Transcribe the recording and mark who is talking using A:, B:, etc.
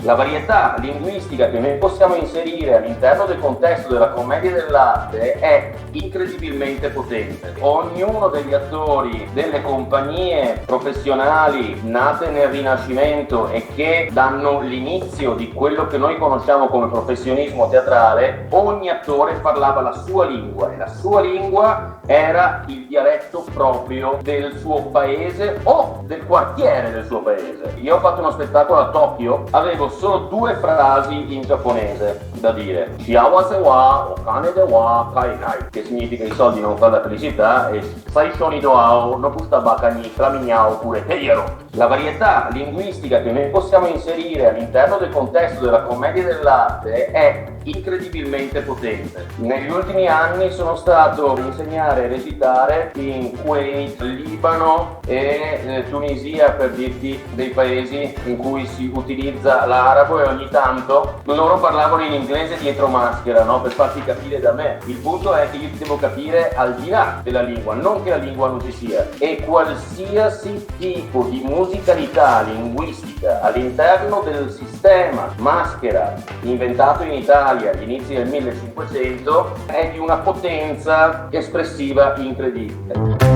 A: La varietà linguistica che noi possiamo inserire all'interno del contesto della commedia e dell'arte è incredibilmente potente. Ognuno degli attori delle compagnie professionali nate nel Rinascimento e che danno l'inizio di quello che noi conosciamo come professionismo teatrale, ogni attore parlava la sua lingua e la sua lingua era il dialetto proprio del suo paese o del quartiere del suo paese. Io ho fatto uno spettacolo a Tokyo, avevo solo 2 frasi in giapponese da dire: Shiawase wa okane de wa kaigai, che significa i soldi non fanno la felicità, e Saisho ni doao nobusta baka ni kraminyao pure teiero. La varietà linguistica che noi possiamo inserire all'interno del contesto della commedia e dell'arte è incredibilmente potente. Negli ultimi anni sono stato a insegnare e recitare in Kuwait, Libano e Tunisia, per dirti dei paesi in cui si utilizza l'arabo, e ogni tanto loro parlavano in inglese dietro maschera, no? Per farti capire da me. Il punto è che io ti devo capire al di là della lingua, non che la lingua non ci sia. E qualsiasi tipo di musicalità linguistica all'interno del sistema maschera inventato in Italia agli inizi del 1500 è di una potenza espressiva incredibile.